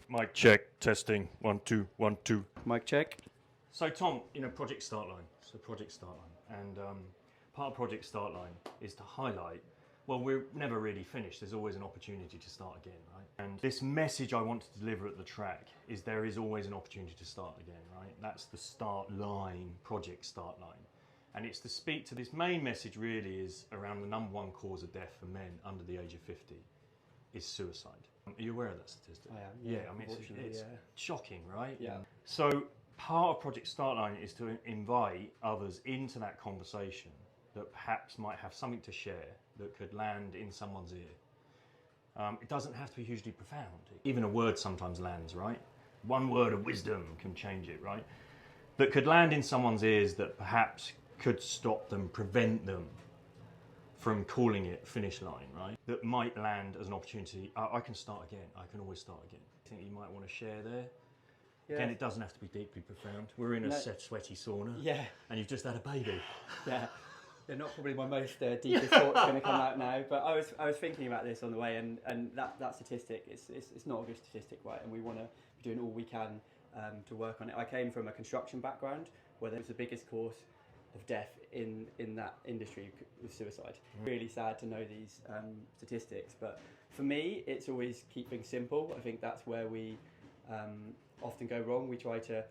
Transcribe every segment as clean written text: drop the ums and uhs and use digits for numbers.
Mic check, testing, 1, 2, 1, 2. Mic check. So Tom, project start line. And part of project start line is to highlight, well, we're never really finished. There's always an opportunity to start again, right? And this message I want to deliver at the track is there is always an opportunity to start again, right? That's the start line, project start line. And it's to speak to this main message really is around the #1 cause of death for men under the age of 50 is suicide. Are you aware of that statistic? I am. Yeah, I mean, it's shocking, right? Yeah. So part of Project Startline is to invite others into that conversation that perhaps might have something to share that could land in someone's ear. It doesn't have to be hugely profound. Even a word sometimes lands, right? One word of wisdom can change it, right? That could land in someone's ears that perhaps could stop them, prevent them from calling it finish line, right? That might land as an opportunity. I can start again. I can always start again. I think you might want to share there. Yeah. Again, it doesn't have to be deeply profound. We're in a sweaty sauna. Yeah. And you've just had a baby. Yeah. They're not probably my most deepest thoughts going to come out now, but I was thinking about this on the way, and that statistic, it's not a good statistic, right? And we want to be doing all we can to work on it. I came from a construction background where there was the biggest cause of death in that industry with suicide. Really sad to know these statistics, but for me, it's always keep things simple. I think that's where we often go wrong. We try to,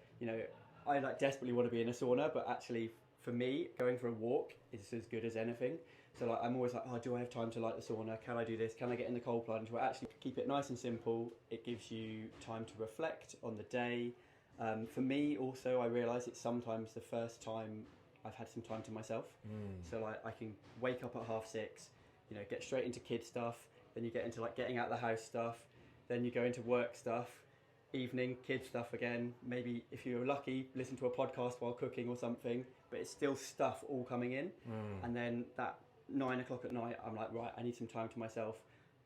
I desperately want to be in a sauna, but actually for me, going for a walk is as good as anything. So I'm always like, oh, do I have time to light the sauna? Can I do this? Can I get in the cold plunge? Well, actually keep it nice and simple. It gives you time to reflect on the day. For me also, I realise it's sometimes the first time I've had some time to myself. So I can wake up at 6:30, get straight into kid stuff, then you get into getting out the house stuff, then you go into work stuff, evening kid stuff again, maybe if you're lucky listen to a podcast while cooking or something, but it's still stuff all coming in. And then that 9 o'clock at night I'm like, right, I need some time to myself.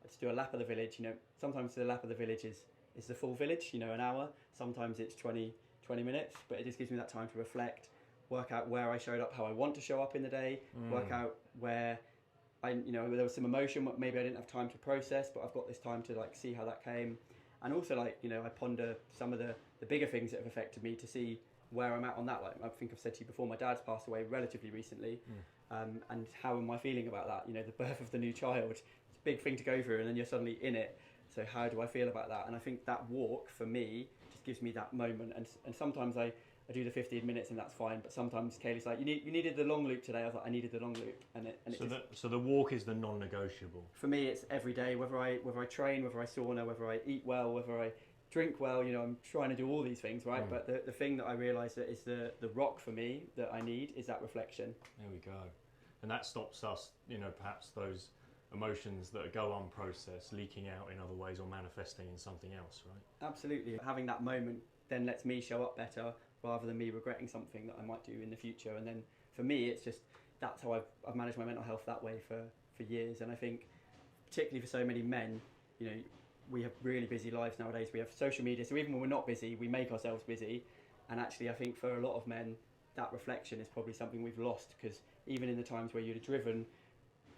I just do a lap of the village. Sometimes the lap of the village is the full village, an hour, sometimes it's 20 minutes, but it just gives me that time to reflect, work out where I showed up, how I want to show up in the day, work out where there was some emotion maybe I didn't have time to process, but I've got this time to see how that came. And also I ponder some of the bigger things that have affected me to see where I'm at on that. I think I've said to you before, my dad's passed away relatively recently, and how am I feeling about that? The birth of the new child, it's a big thing to go through, and then you're suddenly in it. So how do I feel about that? And I think that walk for me just gives me that moment. And sometimes I do the 15 minutes and that's fine, but sometimes Kaylee's like, you needed the long loop today. I was like, I needed the long loop, so the walk is the non-negotiable. For me, it's every day. Whether I train, whether I sauna, whether I eat well, whether I drink well. I'm trying to do all these things, right? But the thing that I realise that is the rock for me that I need is that reflection. There we go, and that stops us, perhaps those emotions that go unprocessed leaking out in other ways or manifesting in something else, right? Absolutely. Having that moment then lets me show up better, rather than me regretting something that I might do in the future. And then for me, it's just, that's how I've managed my mental health that way for years. And I think particularly for so many men, we have really busy lives nowadays. We have social media, so even when we're not busy, we make ourselves busy. And actually I think for a lot of men, that reflection is probably something we've lost, because even in the times where you'd have driven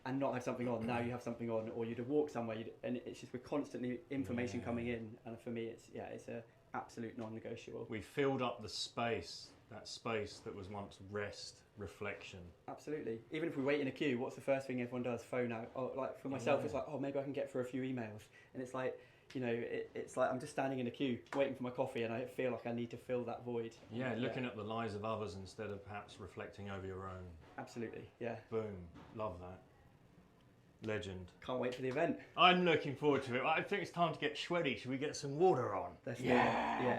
and not had something on, now you have something on, or you'd have walked somewhere, and it's just, we're constantly information coming in. And for me, it's a absolute non-negotiable. We filled up the space, that space that was once rest, reflection. Absolutely. Even if we wait in a queue, what's the first thing everyone does? Phone out. Or for myself, it's maybe I can get through a few emails. And it's it's like I'm just standing in a queue waiting for my coffee, and I feel like I need to fill that void. Yeah, looking at the lives of others instead of perhaps reflecting over your own. Absolutely, yeah. Boom. Love that. Legend. Can't wait for the event. I'm looking forward to it. I think it's time to get schwetty. Should we get some water on? Yeah.